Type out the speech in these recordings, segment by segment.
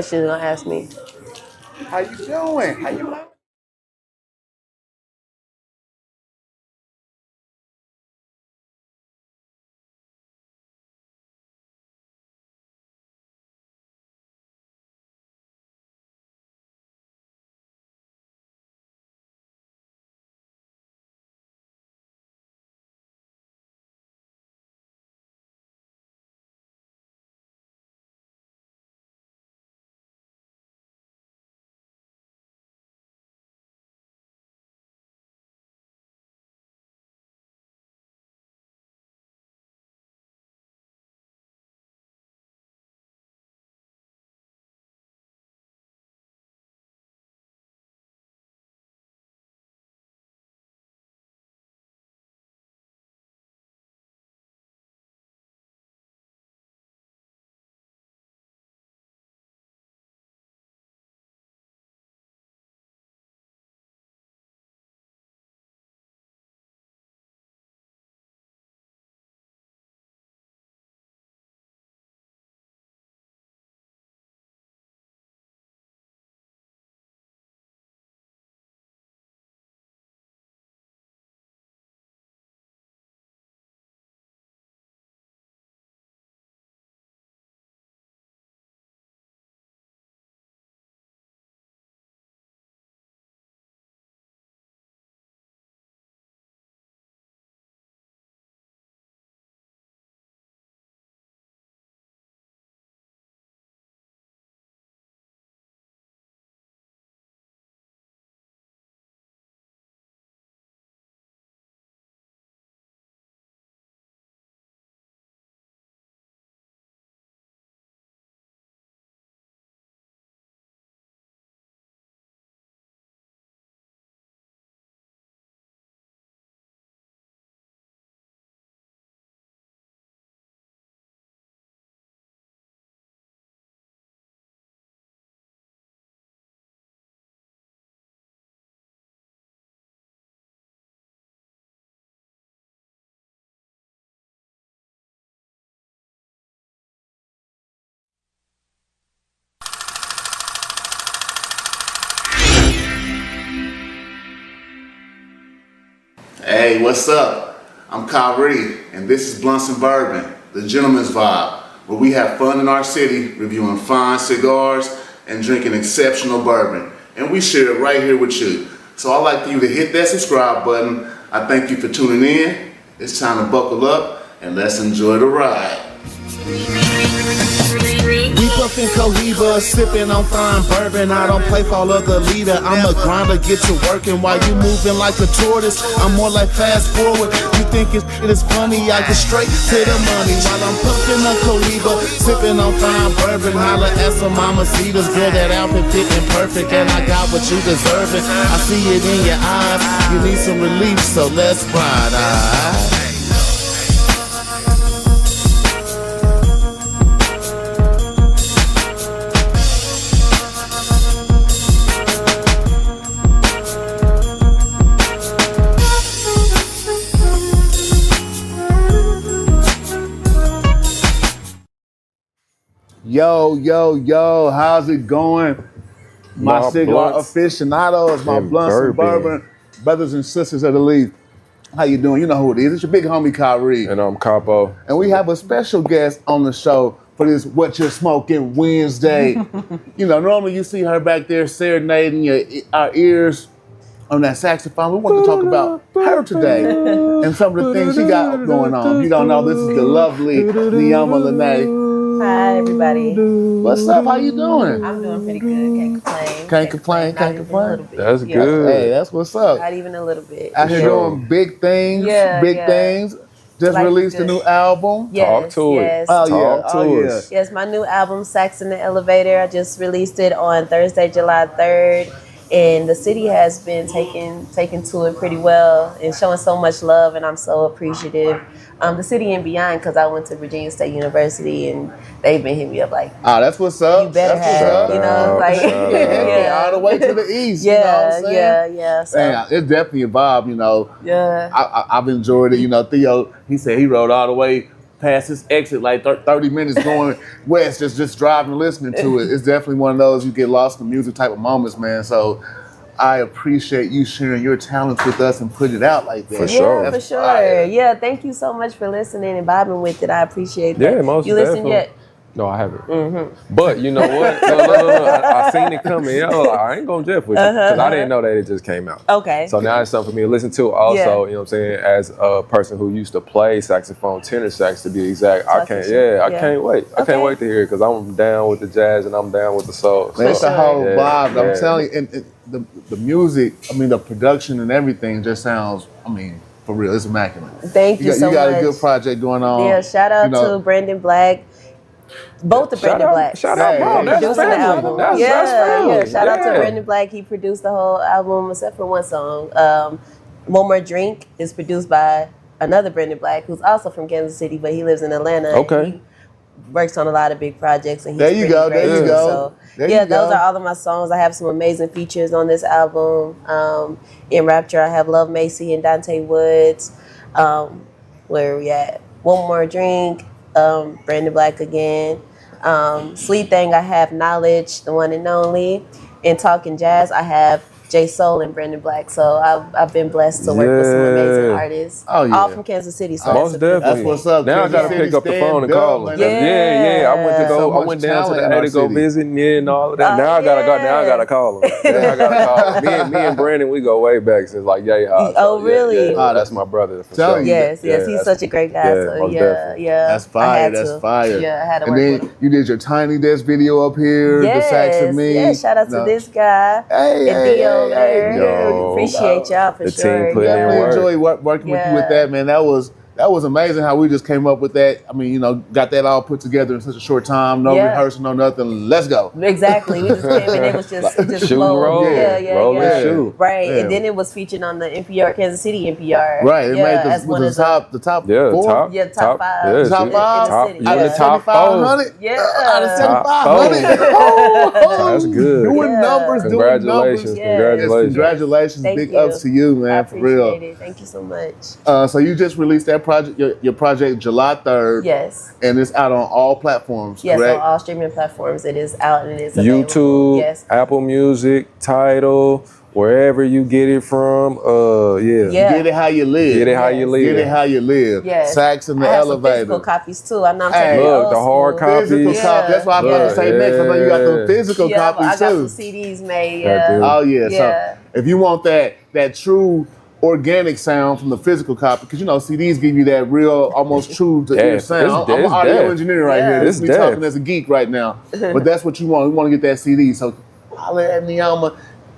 She's gonna ask me. How you doing? How you doing? Hey, what's up? I'm Kyrie, and this is Blunts and Bourbon, the gentleman's vibe, where we have fun in our city, reviewing fine cigars and drinking exceptional bourbon. And we share it right here with you. So I'd like for you to hit that subscribe button. I thank you for tuning in. It's time to buckle up and let's enjoy the ride. We puffin' Cohiba, sippin' on fine bourbon. I don't play for the leader. I'm a grinder, get to working while you moving like a tortoise. I'm more like fast forward. You think it is funny? I get straight to the money while I'm puffin' a Cohiba, sippin' on fine bourbon. Holla at some mamacitas, girl, that outfit fitting perfect, and I got what you deserving. I see it in your eyes. You need some relief, so let's ride. Alright. Yo, how's it going? My cigar aficionados, my blunts and bourbon brothers and sisters of the league. How you doing? You know who it is. It's your big homie Kyrie. And I'm Capo. And we have a special guest on the show for this What You're Smoking Wednesday. You know, normally you see her back there serenading our ears on that saxophone. We want to talk about her today and some of the things she got going on. You don't know, this is the lovely Niama Lene. Hi, everybody. What's up? How you doing? I'm doing pretty good. Can't complain. Can't complain. That's good. Hey, that's what's up. Not even a little bit. Out here doing big things, things. Just Life released a new album. Yes, Talk to yes. it. Talk to us. Yes, my new album, Sax in the Elevator. I just released it on Thursday, July 3rd. And the city has been taking to it pretty well and showing so much love, and I'm so appreciative. The city and beyond, because I went to Virginia State University, and they've been hitting me up like, oh, that's what's up. You better have, you know, like, yeah, all the way to the east. You know what I'm saying? Yeah. So, man, it's definitely a vibe, you know. yeah. I've enjoyed it. You know, Theo, he said he rode all the way past this exit like 30 minutes going west, just driving and listening to it. It's definitely one of those you get lost in the music type of moments, man. So I appreciate you sharing your talents with us and putting it out like that. For sure. Yeah, for sure. Yeah, thank you so much for listening and vibing with it. I appreciate that. Yeah, most You listen definitely. yet? No, I haven't. But you know what? No. I seen it coming. I ain't gonna jeff with you because I didn't know that it just came out. Okay. So now it's something for me to listen to. Also, Yeah. you know what I'm saying, as a person who used to play saxophone, tenor sax to be exact, I can't wait. I can't wait to hear it because I'm down with the jazz and I'm down with the soul. Man, it's the whole vibe. Yeah. I'm telling you, and the music, I mean, the production and everything just sounds, I mean, for real, it's immaculate. Thank you so much. You got a good project going on. Yeah, shout out to Brandon Black. Both the Brandon Blacks. Shout out, bro. That's Producing the family. album. That's Yeah. family. Shout out to Brandon Black. He produced the whole album except for one song. One More Drink is produced by another Brandon Black who's also from Kansas City, but he lives in Atlanta. Okay. He works on a lot of big projects. And he's There you pretty go, great. there you go. So, There yeah, you go. those are all of my songs. I have some amazing features on this album. In Rapture, I have Love Macy and Dante Woods. Where are we at? One More Drink, Brandon Black again. Sweet Thing, I have Knowledge, the one and only. In Talking Jazz, I have J Soul and Brandon Black. So I've been blessed to work with some amazing artists. Oh, yeah. All from Kansas City. So Most that's definitely. That's what's up. Now I Kansas gotta City pick up the stand phone and up, call man. him. Yeah. I went to So go. I much went down to talent the in A our to go city. visit and all of that. Now I gotta call him. Now I gotta call him. Me and Brandon, we go way back since like Yay High. Oh, really? Yeah, that's my brother for Tell sure. you. Yes, Yeah, he's that's- such a great guy. yeah, So most yeah, definitely. That's I fire. had That's to. fire. Yeah, I had to And work then with him. you did your Tiny Desk video up here, the sax and me. Yeah, shout out to this guy. Hey, and Theo there. Yo. Appreciate y'all for The sure. team put in Definitely work. enjoy working with you with Yeah. that, man. That was amazing how we just came up with that. I mean, got that all put together in such a short time. No Yeah. rehearsal, no nothing. Let's go. Exactly. We just came and it was just Shoot and flowed. roll. Yeah. Roll and shoot. Right. Yeah. And then it was featured on the NPR, Kansas City NPR. Right. It Yeah, made as one the of top Yeah, four? top. Yeah, top five. Yeah, Top she- five? Top, In the yeah, city, the yeah. top 7,500? four. Yeah. Out of Top 7,500. Oh, That's good. Doing Yeah. numbers, doing Congratulations. numbers. Yeah. Yes, Congratulations. congratulations. Thank Big you. ups to you, man, I for real. appreciate it. Thank you so much. So you just released that project, your project July 3rd. Yes. And it's out on all platforms, Yes, correct? on all streaming platforms. It is out and it is available. YouTube, Yes. Apple Music, Tidal, wherever you get it from. Yeah. Get it how you live. Get it how you live. Get it how you live. Yes. Sax in the I have some elevator. physical copies too. I know I'm Hey, taking look, old the hard school. copies. Physical Yeah. copy. That's what I'm about to say Yeah. next. I know you got the physical Yeah, I copies got too. some CDs made. Got Yeah. them. Oh yeah. Yeah. So if you want that true organic sound from the physical copy, because CDs give you that real, almost true to ear Def. sound. I'm an It's audio def. engineer right Yeah. here. This is It's me def. talking as a geek right now. But that's what you want. We want to get that CD. So holler at Niama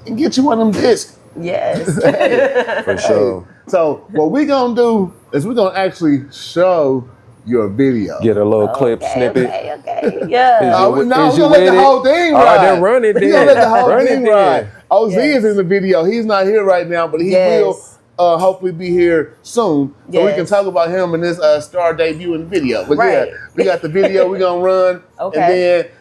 and get you one of them discs. Yes. For sure. So what we gonna do is we're gonna actually show your video. Get a little clip snippet. Okay. Yeah. Oh, Is no, you we're gonna let with the it? whole thing All ride. right, then run it We gonna then. let the whole Run it thing then. ride. OZ Yes. is in the video. He's not here right now, but he Yes. will hopefully be here soon. So we Yes. can talk about him and his star debut in the video. But Right. yeah, we got the video we're gonna run. Okay.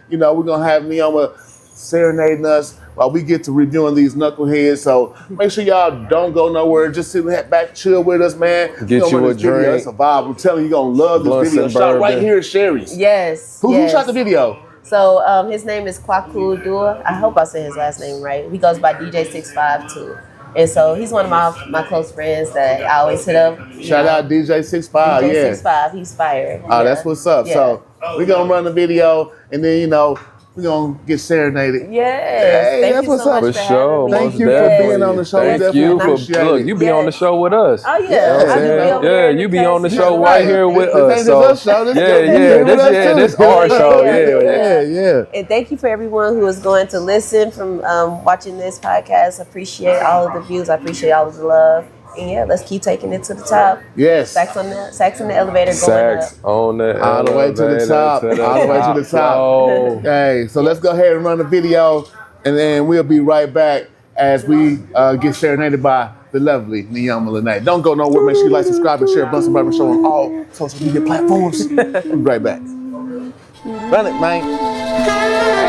And then, we're gonna have Niama serenading us while we get to reviewing these knuckleheads. So make sure y'all don't go nowhere. Just sit back, chill with us, man. Get We gonna you run a this video. drink. It's a vibe. I'm telling you, you're gonna love this Blunts video. and Shot right bourbon. here at Sherry's. Yes. Who yes. shot the video? So his name is Kwaku Dua. I hope I said his last name right. He goes by DJ65 too. And so he's one of my close friends that I always hit up. Shout out DJ65, yeah. DJ65, he's fire. Oh, that's what's up. Yeah. So we're gonna run the video and then we're gonna get serenaded. Yes. Hey, Thank that's you what's so up. much For for sure. having me. Thank most you for definitely. being on the show. Thank Definitely you appreciate for it. look. You be on the show with us. Oh yeah. You know what I'm I do be saying? over there Yeah, in you be on the Texas. show right here with This us. ain't So just us show. This yeah, you here with us too. this our show. Yeah. Yeah. Yeah. And thank you for everyone who is going to listen from watching this podcast. I appreciate all of the views. I appreciate all of the love. And yeah, let's keep taking it to the top. Yes. Sax in the elevator going up. Sax on the All the way to the elevator top. All the way to the top. floor. Hey, so let's go ahead and run the video and then we'll be right back as we get serenaded by the lovely Niama Lene. Don't go nowhere. Make sure you like, subscribe, and share Blunts and Bourbon Show on all social media platforms. We'll be right back. Run it, man.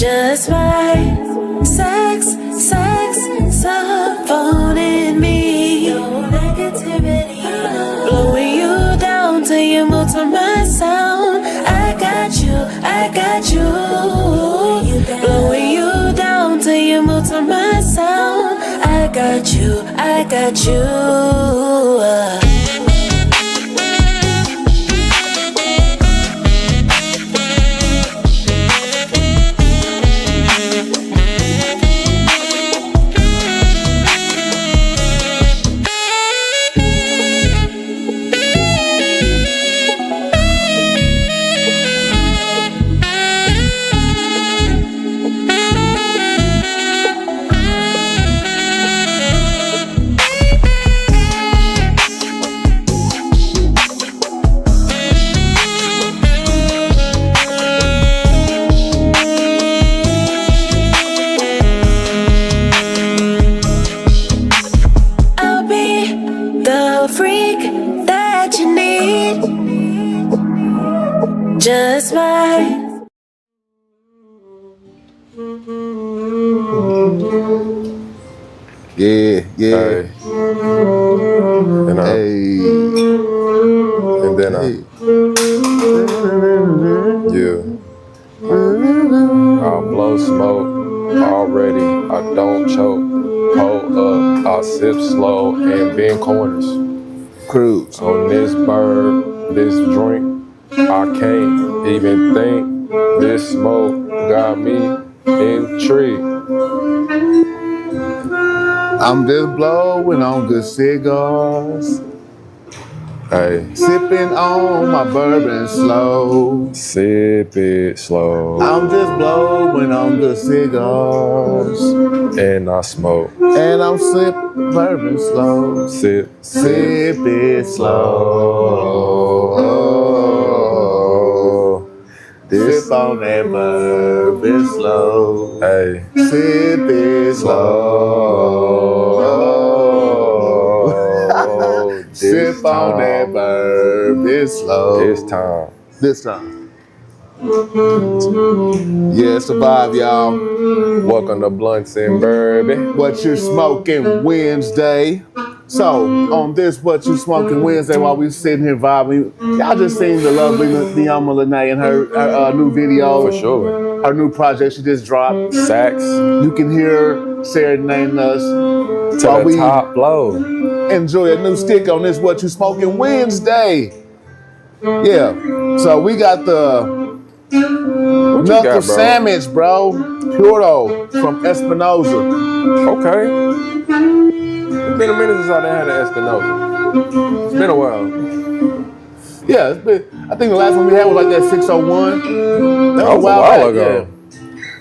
Just my saxophone in me. No negativity. Blowing you down till you move to my sound. I got you. Blowing you down till you move to my sound. I got you. Just mine. Yeah. Hey. And then I blow smoke already. I don't choke. Hold up. I sip slow and bend corners. Cruise on this bird, this drink. I can't even think. This smoke got me intrigued. I'm just blowing on good cigars. Hey. Sipping on my bourbon slow. Sip it slow. I'm just blowing on good cigars. And I smoke. And I'm sipping bourbon slow. Sip it slow. Sip on that bourbon slow. Hey. Sip it slow. Sip on that bourbon slow. This time. Yeah, survive, y'all. Welcome to Blunts and Bourbon. What you smoking Wednesday? So, on this What You Smoking Wednesday, while we sitting here vibing, y'all just seen the lovely Neoma Lene and her new video. For sure. Her new project she just dropped. Sax. You can hear her serenading us. To while the we top blow. enjoy a new stick on this What You Smoking Wednesday. Yeah. So we got the knuckle sandwich, bro. Puro from Espinosa. Okay. It's been a minute since I done had an Espinosa. It's been a while. Yeah, it's been, I think the last one we had was like that 601. That was a while ago. Yeah.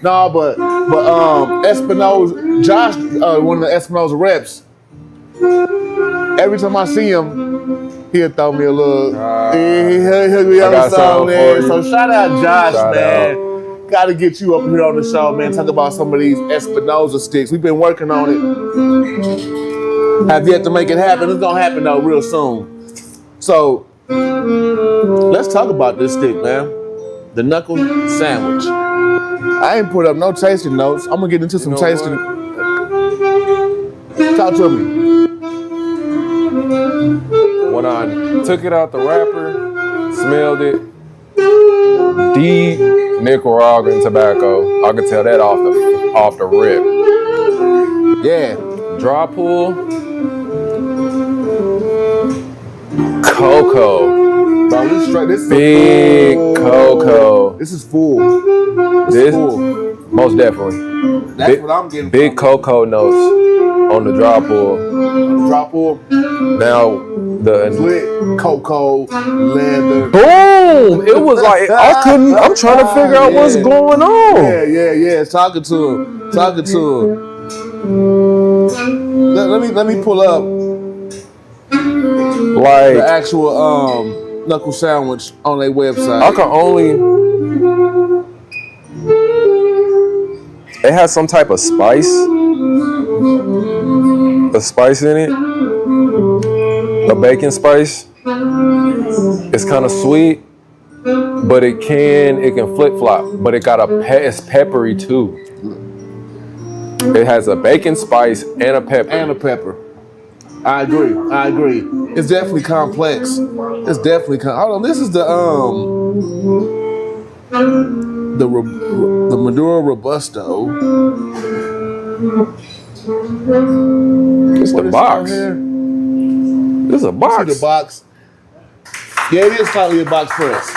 No, but Espinosa, Josh, one of the Espinosa reps, every time I see him, he'll throw me a little, he'll hook me up with something, man. So shout out Josh, man. Got to get you up here on the show, man. Talk about some of these Espinosa sticks. We've been working on it. Have yet to make it happen. It's going to happen, though, real soon. So, let's talk about this stick, man. The knuckle sandwich. I ain't put up no tasting notes. I'm going to get into some tasting. Talk to me. When I took it out the wrapper, smelled it, deep Nicaraguan tobacco. I could tell that off the rip. Yeah. Dry pull, cocoa. Bro, this big cocoa. This is full. This full. Most definitely. That's what I'm getting. Big cocoa notes on the dry pull. Dry pull. Now the lit cocoa leather. Boom! It was like I'm trying to figure out what's going on. Yeah. Talking to him. Let me pull up like the actual knuckle sandwich on their website. I can only. It has some type of spice. A spice in it. A bacon spice. It's kind of sweet. but it can flip flop. But it got it's peppery too. It has a bacon spice and a pepper. And a pepper. I agree. It's definitely complex. Hold on, this is the Maduro Robusto. It's the box. This is a box. See the box. Yeah, it is slightly a box press.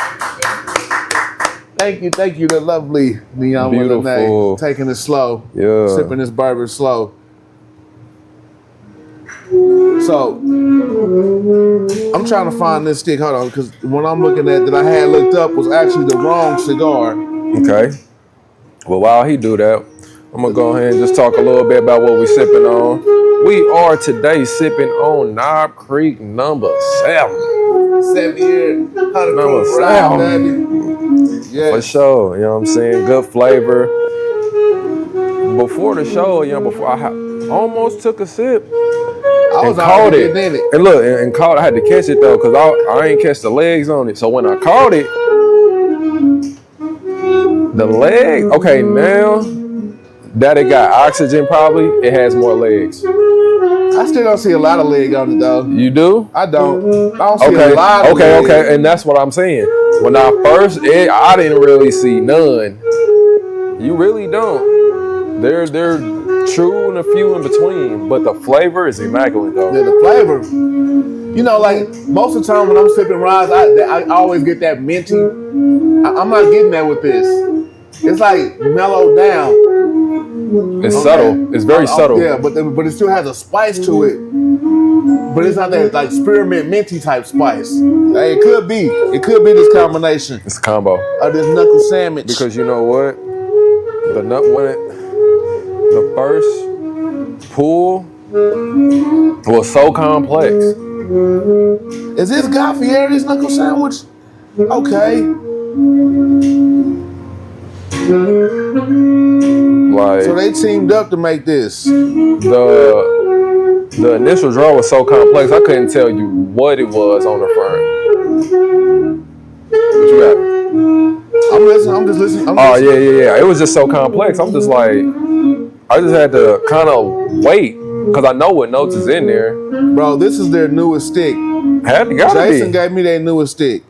Thank you, the lovely Neon Beautiful. taking it slow. Yeah. Sipping this bourbon slow. So, I'm trying to find this stick. Hold on, because what I'm looking at that I had looked up was actually the wrong cigar. Okay. Well, while he do that, I'm gonna go ahead and just talk a little bit about what we sipping on. We are today sipping on Knob Creek number 7. 7 year, 100 Number proof 7. baby. Yeah. For sure, you know what I'm saying? Good flavor. Before the show, before I almost took a sip. I was caught already it. in it. And look, and caught. I had to catch it though, cause I ain't catch the legs on it. So when I caught it, the leg. Okay, now that it got oxygen, probably it has more legs. I still don't see a lot of leg on it though. You do? I don't see Okay, a lot of leg. okay, and that's what I'm saying. When I first, I didn't really see none. You really don't. They're true and a few in between, but the flavor is immaculate though. Yeah, the flavor. You know, like most of the time when I'm sipping ryes, I always get that minty. I'm not getting that with this. It's like mellowed down. It's subtle. It's very subtle. Yeah, but it still has a spice to it. But it's not that like spearmint minty type spice. Hey, it could be this combination. It's a combo. Of this knuckle sandwich. Because you know what? The first pull was so complex. Is this Guy Fieri's knuckle sandwich? Okay. Like, so they teamed up to make this. The initial draw was so complex, I couldn't tell you what it was on the front. What you got? I'm just listening. Yeah. It was just so complex. I'm just like, I just had to kind of wait because I know what notes is in there. Bro, this is their newest stick. Jason gave me their newest stick.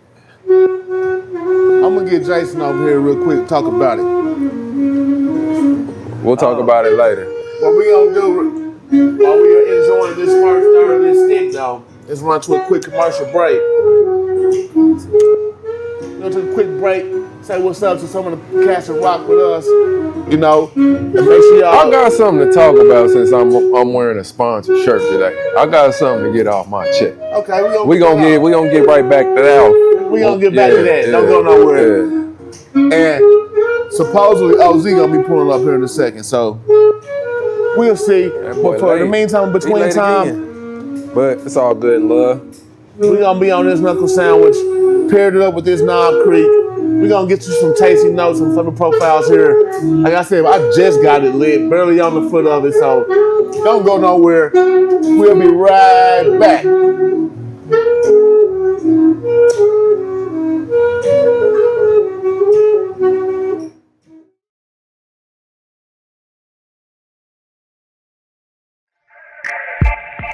I'm gonna get Jason over here real quick to talk about it. We'll talk about it later. What we gonna do while we are enjoying this first third of this stick though is run to a quick commercial break. Go to a quick break, say what's up to some of the cats that rock with us, and make sure y'all. I got something to talk about since I'm wearing a sponsored shirt today. I got something to get off my chest. Okay, we gonna get right back to that. We gonna get back to that. Don't go nowhere. And supposedly OZ gonna be pulling up here in a second, so we'll see. But for the meantime, between time, but it's all good in love. We gonna be on this knuckle sandwich, paired it up with this Knob Creek. We gonna get you some tasty notes and flavor profiles here. Like I said, I just got it lit, barely on the foot of it, so don't go nowhere. We'll be right back.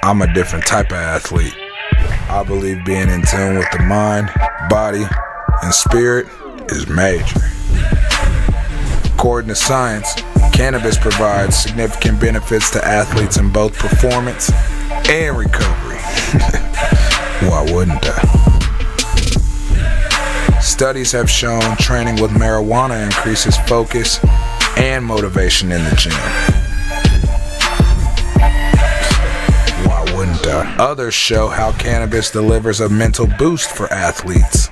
I'm a different type of athlete. I believe being in tune with the mind, body, and spirit is major. According to science, cannabis provides significant benefits to athletes in both performance and recovery. Why wouldn't I? Studies have shown training with marijuana increases focus and motivation in the gym. Others show how cannabis delivers a mental boost for athletes.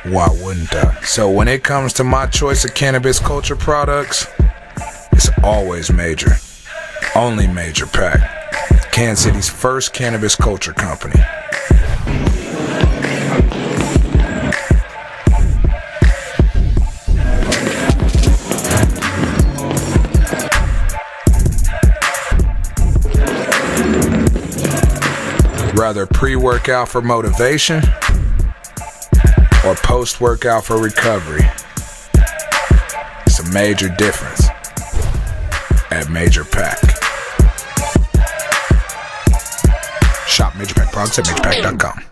Why wouldn't I? So when it comes to my choice of cannabis culture products, it's always major. Only Major Pack. Kansas City's first cannabis culture company. Rather pre-workout for motivation or post-workout for recovery. It's a major difference at Major Pack. Shop Major Pack products at majorpack.com.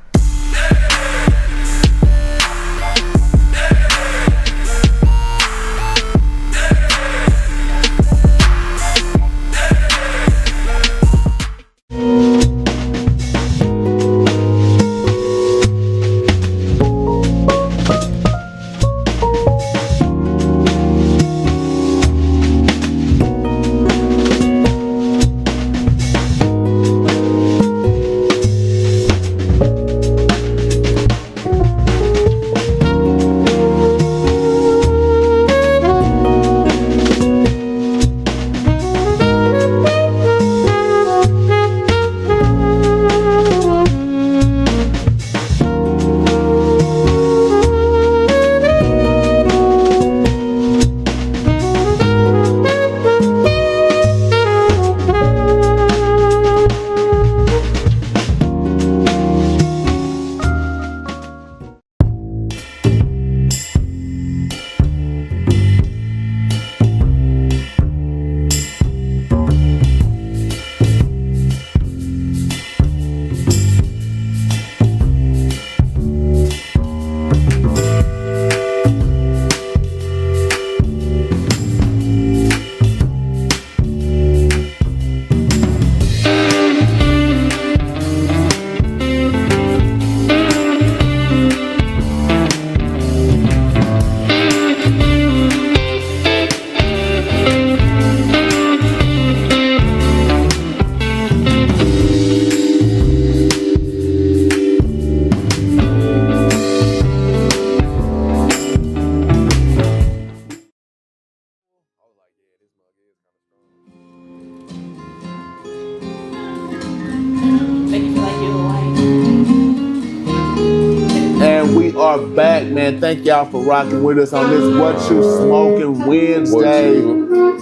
And we are back, man. Thank y'all for rocking with us on this What You Smoking Wednesday.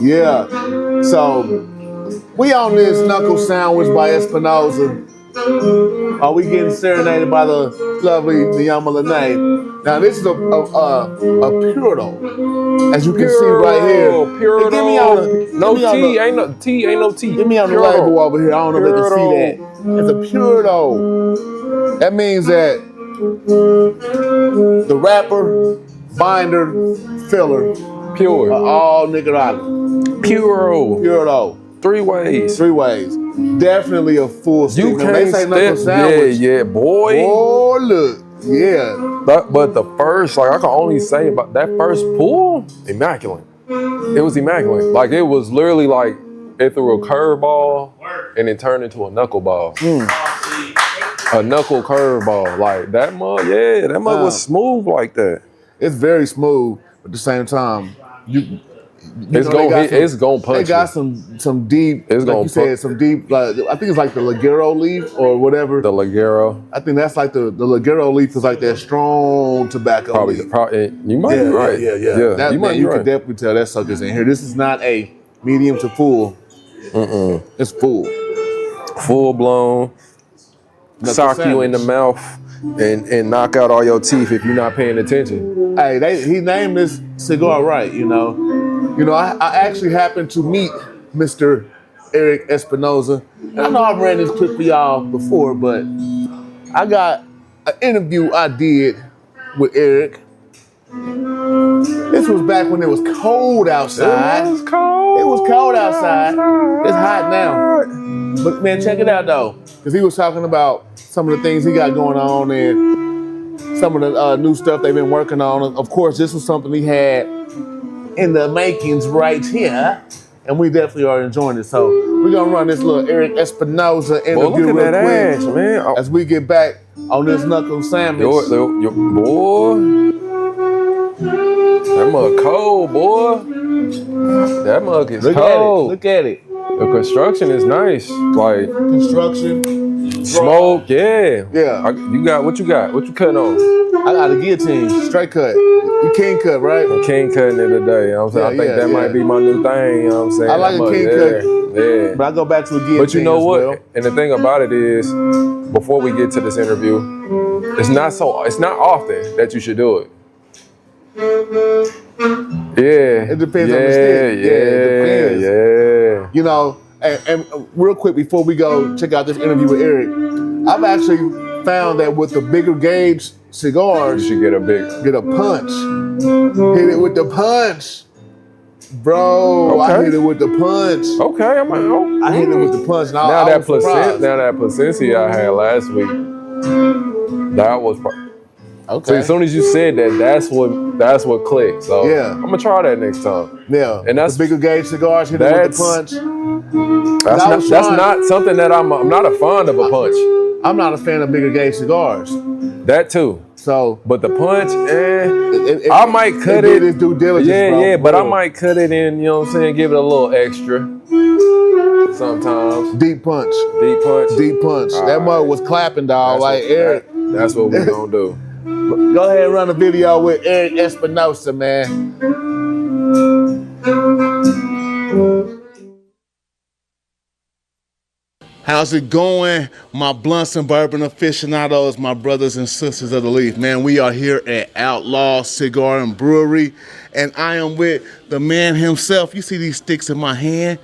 Yeah. So we on this knuckle sandwich by Espinosa. Are we getting serenaded by the lovely Niyama Lene? Now this is a Purito, as you can see right here. Purito. Give me on no tea, ain't no tea, ain't no tea. Give me on the Purito. label over here. I don't know if they can see that. It's a Purito. That means that the wrapper, binder, filler, Pure. are all Nicaraguan. Purito. 3 ways. 3 ways. Definitely a full stick. You Now, can't they say knuckle sandwich. Yeah, boy. Oh, look. Yeah. But the first, like I can only say about that first pull, immaculate. It was immaculate. Like it was literally like it threw a curveball and it turned into a knuckleball. A knuckle curveball. Like that mug, that mug was smooth like that. It's very smooth, but at the same time, it's gonna punch. They got some deep, it's like you said, some deep, like, I think it's like the Ligero leaf or whatever. The Ligero. I think that's like the Ligero leaf is like that strong tobacco leaf. You might be right. Yeah. That, you man, you can definitely tell that sucker's in here. This is not a medium to full. It's full. Full blown. Sock you in the mouth and knock out all your teeth if you're not paying attention. Hey, he named this cigar right, you know. I actually happened to meet Mr. Eric Espinosa. And I know I've ran this clip for y'all before, but I got an interview I did with Eric. This was back when it was cold outside. It was cold. It was cold outside. It's hot now. But man, check it out though. Because he was talking about some of the things he got going on and some of the new stuff they've been working on. Of course, this was something he had in the makings right here. And we definitely are enjoying it. So we're going to run this little Eric Espinosa interview real quick. Ass, man. As we get back on this knuckle sandwich. Your boy. That mug cold, boy. That mug is cold. Look at it. The construction is nice. Like construction. Smoke, yeah. Yeah. You got what you got? What you cutting on? I got a guillotine, straight cut. You king cut, right? I'm king cutting it today. You know what I'm saying? I think that might be my new thing. You know what I'm saying? I like a king cut. Yeah. But I go back to a guillotine. But you know as what? well. And the thing about it is, before we get to this interview, it's not often that you should do it. Yeah. It depends on the stick. Yeah, it depends. Yeah. You know, and real quick before we go check out this interview with Eric, I've actually found that with the bigger gauge cigars, You should get a punch. Hit it with the punch. Bro, Okay. I hit it with the punch. Okay, I hit it with the punch. Now that Placencia I had last week, that was okay. So as soon as you said that, that's what clicked. So Yeah. I'm gonna try that next time. Yeah, And that's the bigger gauge cigars. Hit it with the punch. That's not something that I'm not a fond of a punch. I'm not a fan of bigger gauge cigars. That too. So, But the punch, I might cut it it. did its due diligence, bro. But I might cut it in. You know what I'm saying? Give it a little extra. Sometimes Deep punch. deep punch. Deep punch. All That right. mug was clapping, dog. Like Eric. That's what we gonna do. Go ahead and run a video with Eric Espinosa, man. How's it going, my blunts and bourbon aficionados, my brothers and sisters of the leaf? Man, we are here at Outlaw Cigar and Brewery, and I am with the man himself. You see these sticks in my hand?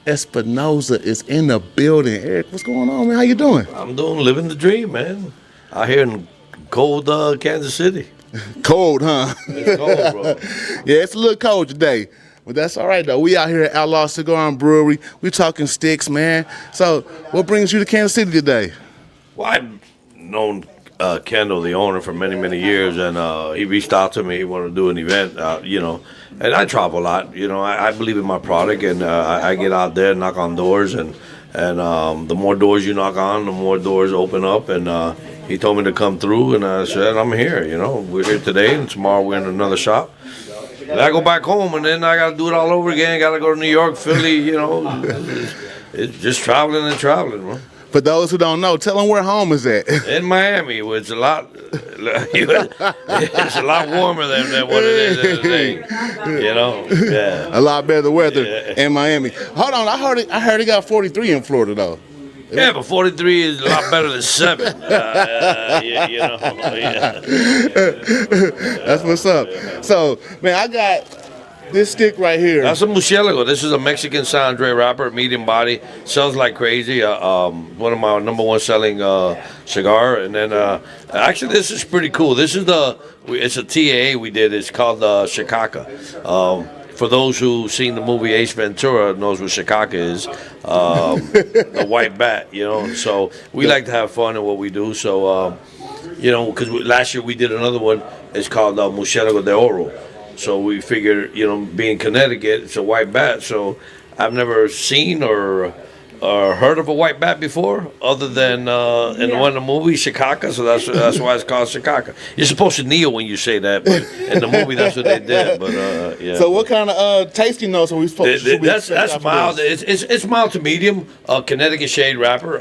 Espinosa is in the building. Eric, what's going on, man? How you doing? I'm living the dream, man. Out here in cold Kansas City. Cold, huh? It's cold, bro. Yeah, it's a little cold today. But that's all right, though. We out here at Outlaw Cigar and Brewery. We talking sticks, man. So what brings you to Kansas City today? Well, I've known Kendall, the owner, for many, many years, and he reached out to me. He wanted to do an event, and I travel a lot. I believe in my product, and I get out there and knock on doors, and the more doors you knock on, the more doors open up, and he told me to come through, and I said, I'm here. We're here today, and tomorrow we're in another shop. And I go back home, and then I got to do it all over again. Got to go to New York, Philly, It's just traveling and traveling, man. For those who don't know, tell them where home is at. In Miami, where it's a lot warmer than what it is today. Yeah. A lot better weather in Miami. Hold on, I heard it got 43 in Florida, though. Yeah, but 43 is a lot better than 7. That's what's up. So, man, I got this stick right here. That's a Murcielago. This is a Mexican San Andre wrapper, medium body, sells like crazy. One of my number one selling cigar. And then, actually, this is pretty cool. This is it's a TAA we did. It's called Shikaka. For those who've seen the movie Ace Ventura, knows what Shikaka is, the white bat, So we like to have fun in what we do. So, because last year we did another one. It's called Murcielago de Oro. So we figured, being Connecticut, it's a white bat. So I've never seen or heard of a white bat before, other than in one of the movies, Shikaka. So that's why it's called Shikaka. You're supposed to kneel when you say that, but in the movie that's what they did. But yeah. So what kind of tasting notes are we supposed to? That's mild. It's mild to medium. Connecticut shade wrapper.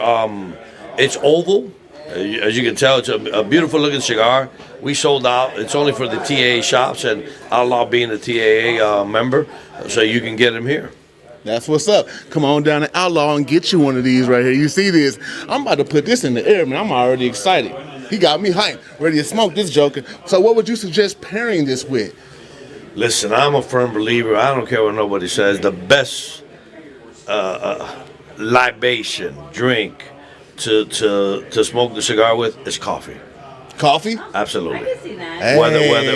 It's oval. As you can tell, it's a beautiful looking cigar. We sold out. It's only for the TAA shops, and Outlaw being a TAA member, so you can get them here. That's what's up. Come on down to Outlaw and get you one of these right here. You see this? I'm about to put this in the air, man. I'm already excited. He got me hyped, ready to smoke this joker. So what would you suggest pairing this with? Listen, I'm a firm believer. I don't care what nobody says. The best libation, drink, to smoke the cigar with is coffee. Coffee? Absolutely. I can see that. Hey.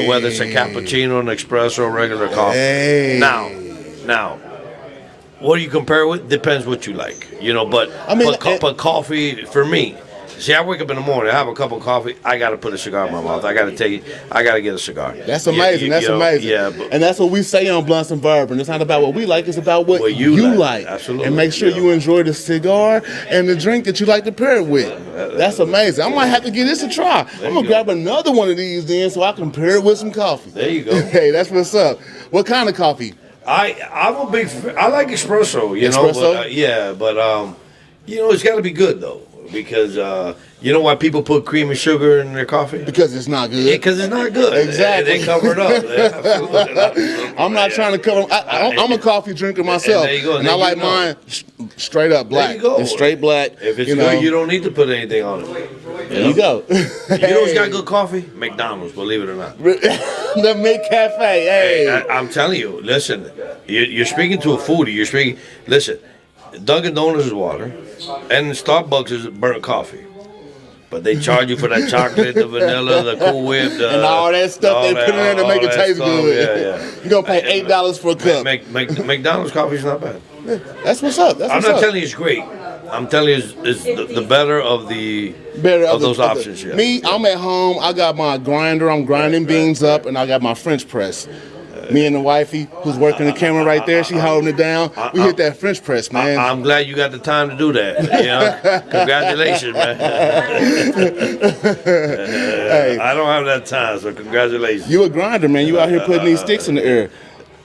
Whether it's a cappuccino, an espresso, or regular coffee. Hey. Now, what do you compare it with? Depends what you like, But but coffee for me. See, I wake up in the morning, I have a cup of coffee, I got to put a cigar in my mouth. I got to get a cigar. That's amazing. That's amazing. Yeah, and that's what we say on Blunts and Bourbon. It's not about what we like. It's about what you like. Absolutely. And make sure you enjoy the cigar and the drink that you like to pair it with. That's amazing. I might have to give this a try. I'm going to grab another one of these then so I can pair it with some coffee. There you go. Hey, that's what's up. What kind of coffee? I'm a big I like espresso, Espresso? But, but it's got to be good, though. because you know why people put cream and sugar in their coffee? Because it's not good. Because it's not good. Exactly. They cover it up. Absolutely. I'm not trying to cover. I'm a coffee drinker myself, there you go. and I like mine straight up black. There you go. It's straight black. If it's good, you don't need to put anything on it. There you go. You know who's got good coffee? McDonald's, believe it or not. The McCafe. Hey, I'm telling you, listen, you're speaking to a foodie. Listen, Dunkin' Donuts is water, and Starbucks is burnt coffee. But they charge you for that chocolate, the vanilla, the Cool Whip, and all that stuff they put in there to make it taste good. Yeah. You're going to pay $8 for a cup. McDonald's coffee is not bad. That's what's up. I'm not telling you it's great. I'm telling you it's the better of those options. Yeah. Me, I'm at home. I got my grinder. I'm grinding beans up, and I got my French press. Me and the wifey, who's working the camera right there, she holding it down. We hit that French press, man. I'm glad you got the time to do that. You know? Congratulations, man. Hey, I don't have that time, so congratulations. You a grinder, man. You out here putting these sticks in the air.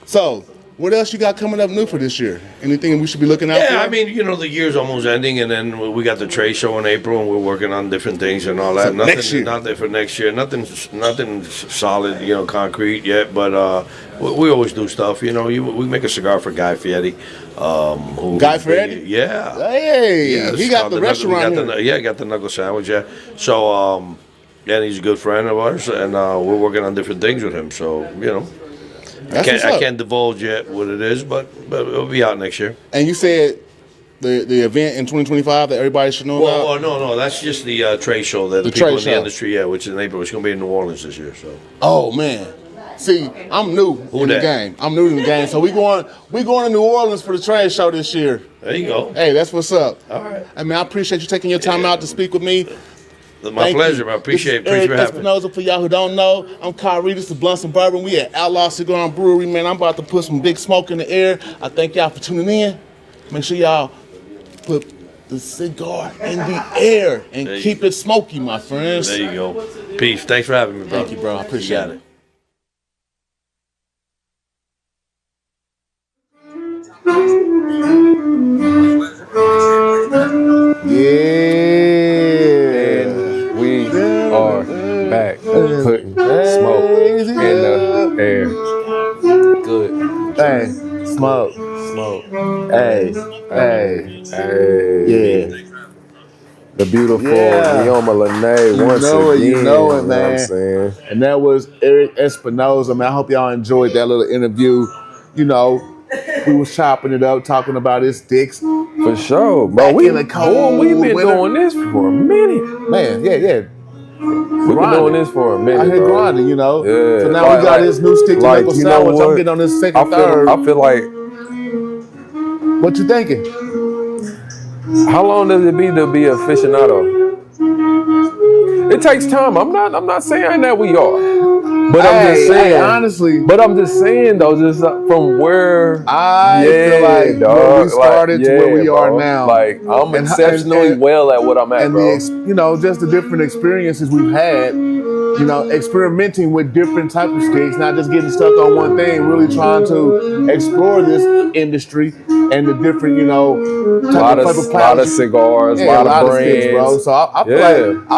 So, what else you got coming up new for this year? Anything we should be looking out for? Yeah, I mean, the year's almost ending, and then we got the trade show in April, and we're working on different things and all that. So next year. Nothing for next year. Nothing solid, concrete yet. But we always do stuff. We make a cigar for Guy Fieri. Guy Fieri? Yeah. Hey, he got the restaurant here. He got the knuckle sandwich. Yeah. So, and he's a good friend of ours, and we're working on different things with him. So, I can't divulge yet what it is, but it'll be out next year. And you said the event in 2025 that everybody should know about? Well, no, that's just the trade show that the people in the industry, which is in April. It's going to be in New Orleans this year. So. Oh man, see, I'm new in the game. I'm new in the game, so we going to New Orleans for the trade show this year. There you go. Hey, that's what's up. All right. I mean, I appreciate you taking your time out to speak with me. My pleasure. I appreciate Eric having me. Espinosa, for y'all who don't know, I'm Kyrie. This is Blunts and Bourbon. We at Outlaw Cigar and Brewery, man. I'm about to put some big smoke in the air. I thank y'all for tuning in. Make sure y'all put the cigar in the air and keep it smoky, my friends. There you go. Peace. Thanks for having me, bro. Thank you, bro. I appreciate it. And we are back putting smoke in the air. Good. Hey, smoke. Hey. Yeah. The beautiful Leoma Lene once again. You know it, man. You know what I'm saying? And that was Eric Espinosa, man. I hope y'all enjoyed that little interview. We was chopping it up, talking about his sticks. For sure, bro. We've been doing this for a minute. Man, yeah. We've been doing this for a minute, I hear bro. grinding, Yeah. So now we got this new stick to knuckle sandwich. I'm getting on this second, third. I feel like. What you thinking? How long does it be to be aficionado? It takes time. I'm not saying that we are. But I'm just saying, honestly. But I'm just saying though, just from where I feel like where we started to where we are now. Like I'm exceptionally well at what I'm at, and bro. just the different experiences we've had. Experimenting with different types of sticks, not just getting stuck on one thing. Really trying to explore this industry and the different, lot of cigars, a lot of brands, sticks, bro. So I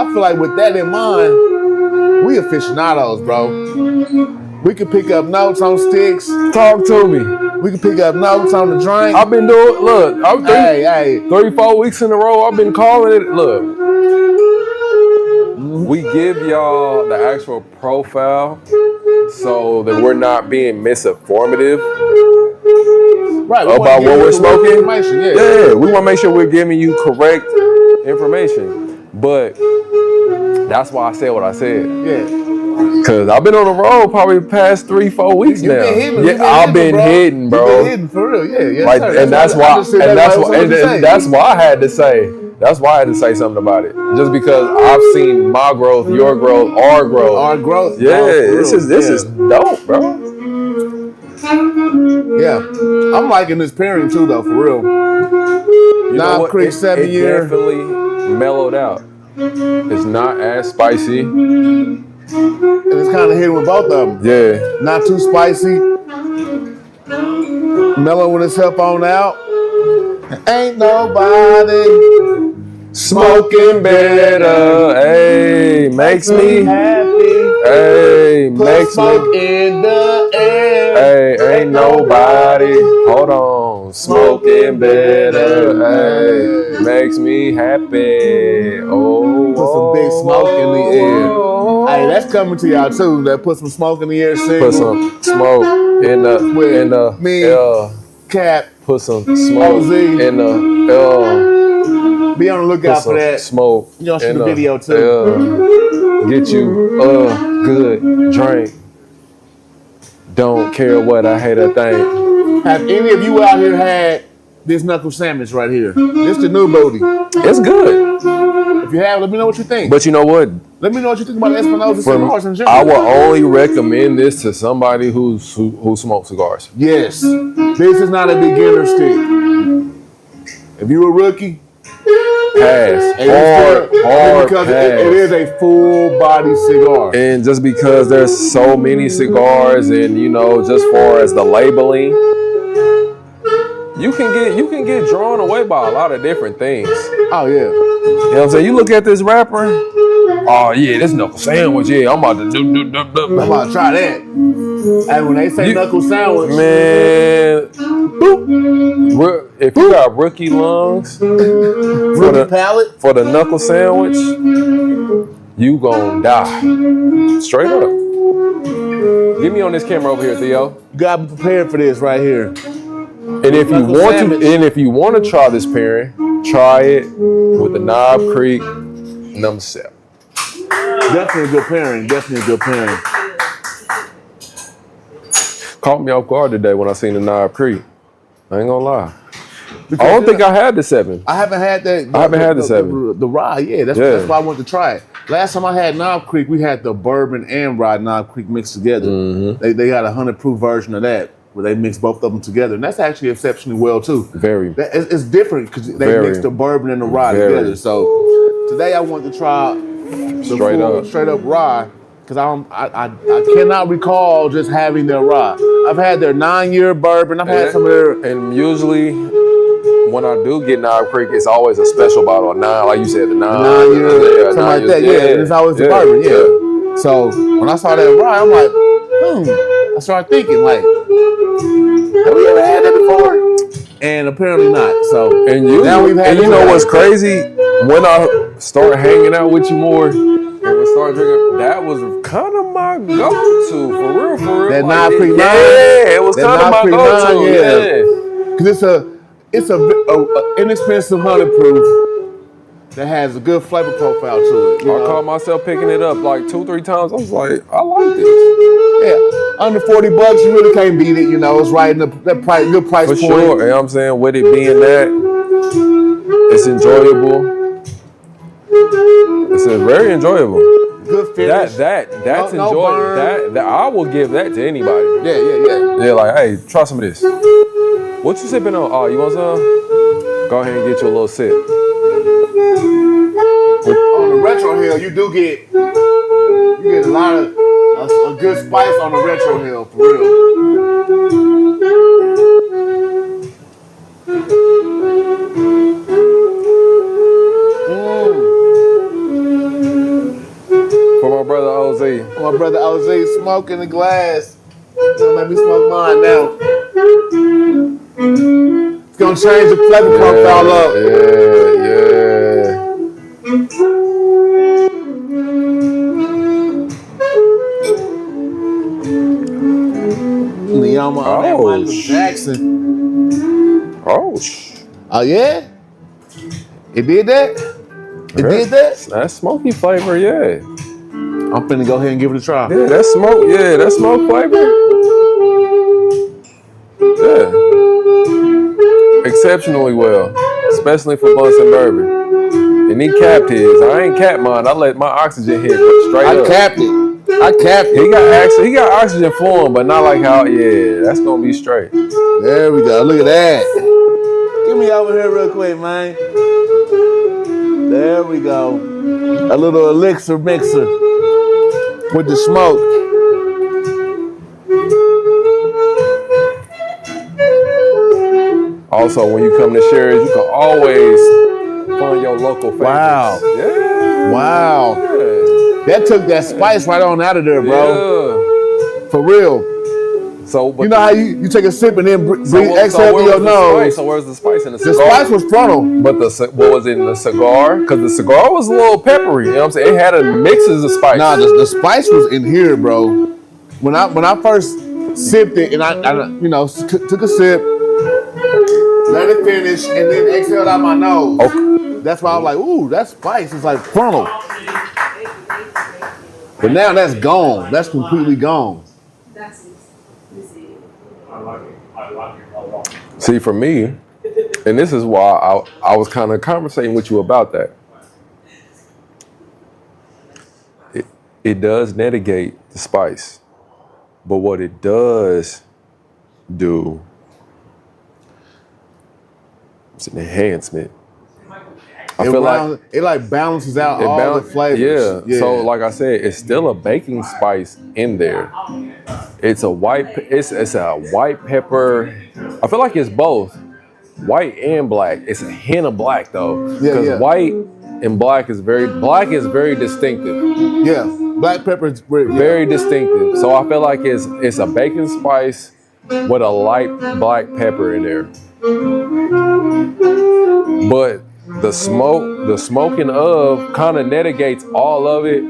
feel like with that in mind, we aficionados, bro. We could pick up notes on sticks. Talk to me. We can pick up notes on the drink. I've been doing. Look, I'm 3-4 weeks in a row. I've been calling it. Look, we give y'all the actual profile so that we're not being misinformative. Right, about what we're smoking. Yeah, we want to make sure we're giving you correct information. But that's why I said what I said. Yeah. Cause I've been on the road probably the past 3-4 weeks now. I've been hitting, bro. You've been hitting for real, yeah. That's why I had to say. That's why I had to say something about it. Just because I've seen my growth, your growth, our growth. Yeah, this is dope, bro. Yeah, I'm liking this pairing too, though, for real. Knob Creek 7 year. Definitely mellowed out. It's not as spicy. And it's kind of hitting with both of them. Yeah. Not too spicy. Mellow with his help on out. Ain't nobody Smoking better, hey, makes me happy. Hey, Put makes smoke me. in the air. Hey, ain't nobody. Hold on, smoking better. Hey, makes me happy. Oh, Put some big smoke in the air. Hey, that's coming to y'all too. That put some smoke in the air. Single. Put some smoke in the me, Cap. Put some smoke OZ. in the Be on the lookout for that. Smoke. You gonna shoot the video too. Get you a good drink. Don't care what I hate a thing. Have any of you out here had this knuckle sandwich right here? This the new booty. It's good. If you have, let me know what you think. But you know what? Let me know what you think about Espinosa cigars in general. I will only recommend this to somebody who smokes cigars. Yes. This is not a beginner stick. If you're a rookie, pass. Hard because pass. it is a full body cigar. And just because there's so many cigars and just far as the labeling, you can get drawn away by a lot of different things. Oh yeah. You know what I'm saying? You look at this rapper, oh yeah, this knuckle sandwich, yeah, I'm about to do. I'm about to try that. And when they say knuckle sandwich, man, boop. If you got rookie lungs for the knuckle sandwich, you gon' die. Straight up. Get me on this camera over here, Theo. You gotta be prepared for this right here. And if you want to try this pairing, try it with the Knob Creek number 7. Definitely a good pairing. Caught me off guard today when I seen the Knob Creek. I ain't gonna lie. Because I don't think I had the 7. I haven't had that. I haven't had the 7. The rye, yeah. That's why I wanted to try it. Last time I had Knob Creek, we had the bourbon and rye Knob Creek mixed together. Mm-hmm. They got a 100 proof version of that where they mix both of them together, and that's actually exceptionally well too. Very. It's different because they mix the bourbon and the rye together. So today I wanted to try the straight up rye. Because I cannot recall just having their rye. I've had their 9-year bourbon. I've had some of their... And usually, when I do get Knob Creek, it's always a special bottle of 9. Like you said, the 9-year, something like that. Yeah, it's always the bourbon, yeah. So, when I saw that rye, I'm like, I started thinking, like, have we ever had that before? And apparently not. So, now we've had you know what's crazy? When I start hanging out with you more, and we start drinking, that was kind of my go-to, for real. That Knob Creek 9? Yeah, it was kind of my go-to, yeah. Because it's a inexpensive 100 proof that has a good flavor profile to it. I caught myself picking it up like 2-3 times. I was like, I like this. Yeah, under $40, you really can't beat it. It's right in that good price point. For sure, you know what I'm saying? With it being that, it's enjoyable. It's very enjoyable. Good finish. That's enjoyable. That I will give that to anybody. Yeah. They're like, hey, try some of this. What you sipping on? Oh, you want some? Go ahead and get you a little sip. On the Retro Hill, you get a lot of a good spice on the Retro Hill, for real. For my brother OZ. My brother OZ smoking the glass. Don't make me smoke mine now. It's gonna change the flavor profile up. Yeah. Leoma on that Michael Jackson. Oh yeah? It did that? It did that? That smoky flavor, yeah. I'm finna go ahead and give it a try. Yeah, that smoke flavor. Yeah. Exceptionally well. Especially for blunts and bourbon. And he capped his. I ain't capped mine. I let my oxygen hit straight up. I capped it. He got oxygen flowing, but not like how, that's gonna be straight. There we go. Look at that. Get me over here real quick, man. There we go. A little elixir mixer with the smoke. Also, when you come to Sherry's, you can always find of your local favorites. Wow. Yeah. Wow. That took that spice right on out of there, bro. For real. So, but you know how you take a sip and then breathe, exhale where through your was the nose. spice? So where's the spice in the cigar? The spice was frontal. But what was in the cigar? Because the cigar was a little peppery. You know what I'm saying? It had a mixes of spice. Nah, the spice was in here, bro. When I first sipped it and I took a sip, let it finish, and then exhaled out my nose. Okay. That's why I was like, ooh, that spice is like frontal. But now that's gone. That's completely gone. See, for me, and this is why I was kind of conversating with you about that. It does negate the spice, but what it does do is an enhancement. I feel like it like balances out all the flavors. Yeah. So like I said, it's still a baking spice in there. It's a white pepper. I feel like it's both white and black. It's a hint of black though, because white and black is very distinctive. Yeah, black pepper is very distinctive. So I feel like it's a baking spice with a light black pepper in there. But the smoking of kind of negates all of it,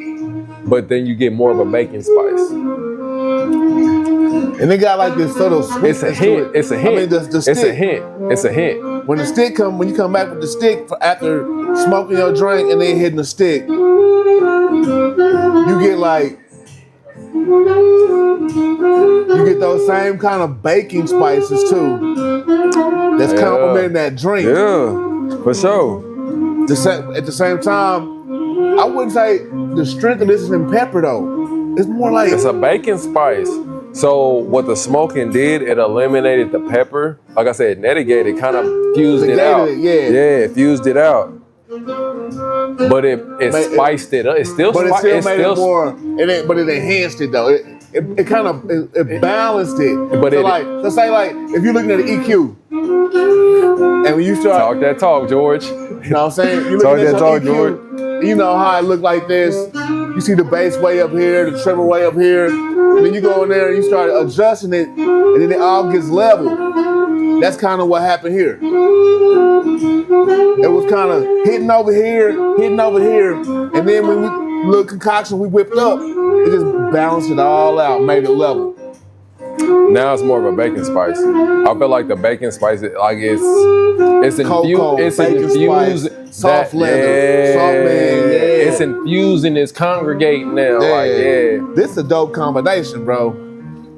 but then you get more of a baking spice. And they got like this subtle sweetness. It's a hint. It's a hint. I mean, the stick. It's a hint. It's a hint. When you come back with the stick after smoking your drink and then hitting the stick, you get like, you get those same kind of baking spices too. That's complementing that drink. Yeah, for sure. At the same time, I wouldn't say the strength of this is in pepper though. It's more like it's a baking spice. So what the smoking did, it eliminated the pepper. Like I said, negated, kind of fused it out. It fused it out. But it spiced it up. It still made it more. But it enhanced it though. It kind of balanced it. But let's say like if you're looking at an EQ, and when you start talk that talk, George. You know what I'm saying? You talk that talk, EQ, George. You know how it look like this. You see the bass way up here, the treble way up here, and then you go in there and you start adjusting it, and then it all gets level. That's kind of what happened here. It was kind of hitting over here, and then when we little concoction we whipped up, it just balanced it all out, made it level. Now it's more of a baking spice. I feel like the baking spice, like it's infused, soft leather, soft man. It's infused and it's congregating now. This is a dope combination, bro.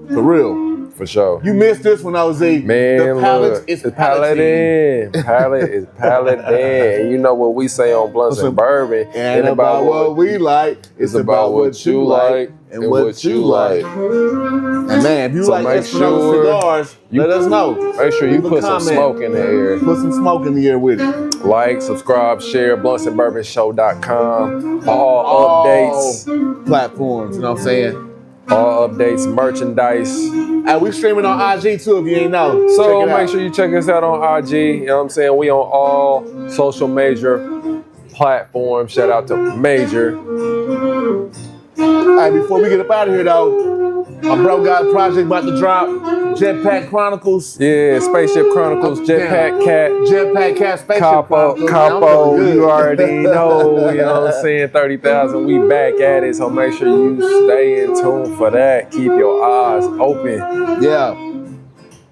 For real. For sure. You missed this one, OZ. Man, the palate is paladin. Palate is paladin. And you know what we say on Blunts and Bourbon. And about what we like. It's about what you like and what you like. And man, if you like Espinosa cigars, let us know. Make sure you put some smoke in the air. Put some smoke in the air with it. Like, subscribe, share, bluntsandbourbonshow.com. All updates. Platforms, you know what I'm saying? All updates, merchandise. And we streaming on IG too, if you ain't know. So make sure you check us out on IG. You know what I'm saying? We on all social major platforms. Shout out to Major. All right, before we get up out of here though, my bro got a project about to drop. Jetpack Chronicles. Yeah, Spaceship Chronicles, Jetpack Cat. Jetpack Cat, Spaceship Chronicles. Capo, you already know, you know what I'm saying? 30,000, we back at it, so make sure you stay in tune for that. Keep your eyes open. Yeah.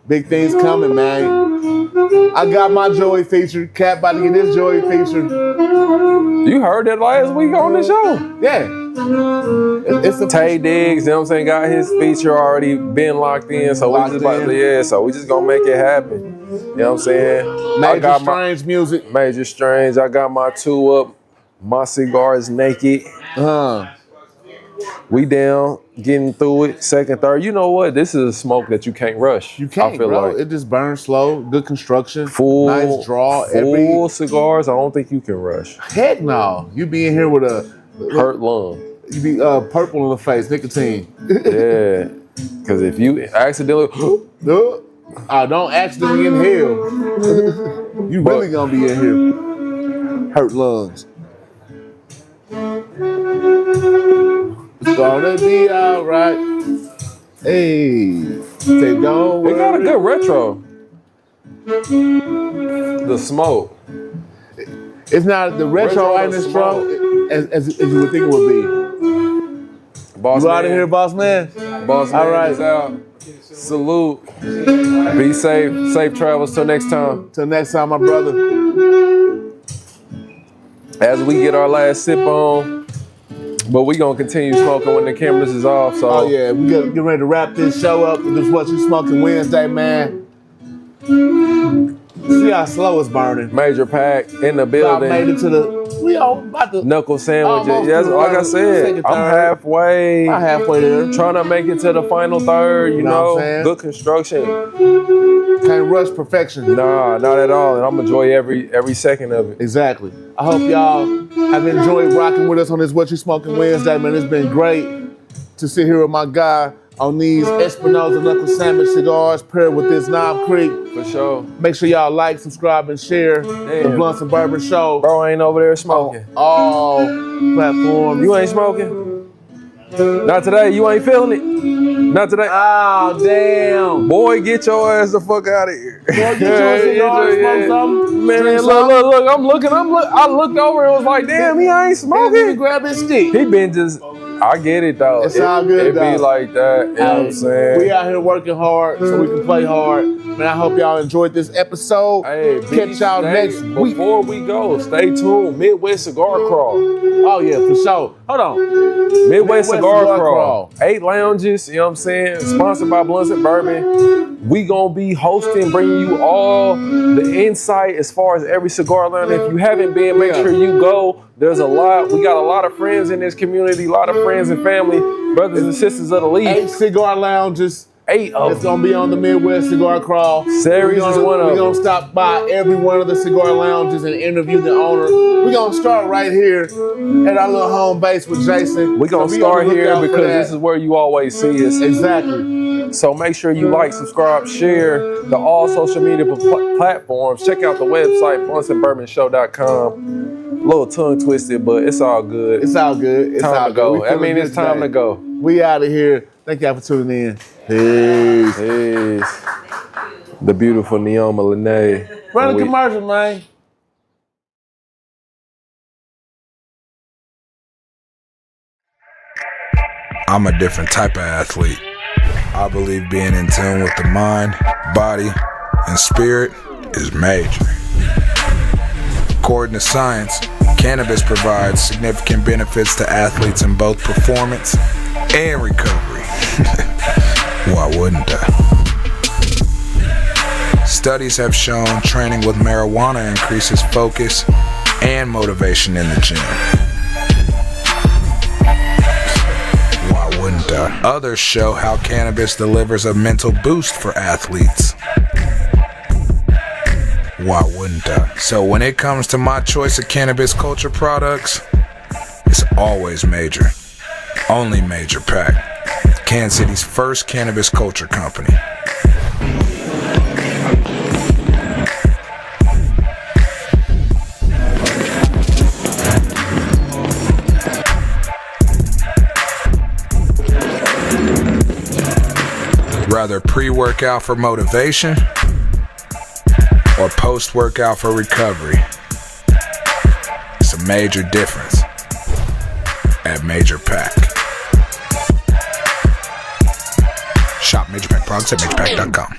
Big things coming, man. I got my Joey featured. Cat about to get his Joey featured. You heard that last week on the show. Yeah. It's a Tay Diggs, you know what I'm saying, got his feature already been locked in, so we just gonna make it happen. You know what I'm saying? Major Strange music. Major Strange. I got my 2 up. My Cigars naked. We down, getting through it, second, third. You know what? This is a smoke that you can't rush. You can't, I feel bro. like It just burns slow, good construction, nice draw. Full cigars, I don't think you can rush. Heck no. You be in here with a hurt lung. You be purple in the face, nicotine. Yeah, because if you accidentally... don't accidentally inhale. You really gonna be in here. hurt lungs. It's gonna be alright. Hey, say don't worry. It got a good retro. The smoke. It's not the retro ain't as strong as you would think it would be. Boss You man. out of here, boss man? Boss man All right. is out. Salute. Be safe. Safe travels till next time. Till next time, my brother. As we get our last sip on, but we gonna continue smoking when the cameras is off. So Oh yeah, we got to get ready to wrap this show up with this What You Smoking Wednesday, man. See how slow it's burning. major pack in the I building. made it to the. We all about to. Knuckle sandwiches. Almost Yes, to the like I final, said, second, I'm third. halfway. I'm halfway there. Trying to make it to the final third. You Know what know, I'm saying? good construction. Can't rush perfection. Nah, not at all. And I'm enjoy every second of it. Exactly. I hope y'all have enjoyed rocking with us on this What You Smoking Wednesday, man. It's been great to sit here with my guy on these Espinosa Knuckle Sandwich cigars paired with this Knob Creek. For sure. Make sure y'all like, subscribe, and share the Damn. Blunts and Bourbon Show Bro ain't over there smoking. on all platforms. You ain't smoking? Not today. You ain't feeling it? Not today. Oh, damn. Boy, get your ass the fuck out of here. Boy, get your cigar, smoke something. Man, drink look. I looked over and was like, damn, he ain't He smoking. grab his stick. He been just, I get it though. It's all good, It be though. like that, you know what I'm saying? We out here working hard so we can play hard. Man, I hope y'all enjoyed this episode. Hey, Catch y'all next week. Before we go, stay tuned. Midwest Cigar Crawl. Oh, yeah, for sure. Hold on. Midwest Cigar Crawl. 8 lounges, you know what I'm saying? Sponsored by Blunts and Bourbon. We gonna be hosting, bringing you all the insight as far as every cigar lounge. If you haven't been, make sure you go. There's a lot. We got a lot of friends in this community, a lot of friends and family, brothers and sisters of the league. 8 cigar lounges. 8 of It's them. gonna be on the Midwest Cigar Crawl. Series is one of We're them. gonna stop by every one of the cigar lounges and interview the owner. We're gonna start right here at our little home base with Jason. We're gonna So be start on the here lookout for because that. this is where you always see us. Exactly. So make sure you like, subscribe, share the all social media platforms. Check out the website, bluntandbourbonshow.com. A little tongue twisted, but it's all good. It's all good. It's all time to good. We go. I feeling mean, good it's time today. to go. We out of here. Thank y'all for tuning in. Peace. Peace. The beautiful Neoma Lene. Run a commercial, man. I'm a different type of athlete. I believe being in tune with the mind, body, and spirit is major. According to science, cannabis provides significant benefits to athletes in both performance and recovery. Why wouldn't I? Studies have shown training with marijuana increases focus and motivation in the gym. Why wouldn't I? Others show how cannabis delivers a mental boost for athletes. Why wouldn't I? So when it comes to my choice of cannabis culture products, it's always major. Only Major Pack. Kansas City's first cannabis culture company. Rather pre-workout for motivation or post-workout for recovery. It's a major difference at Major Pack. Shop Major Pack products at majorpack.com.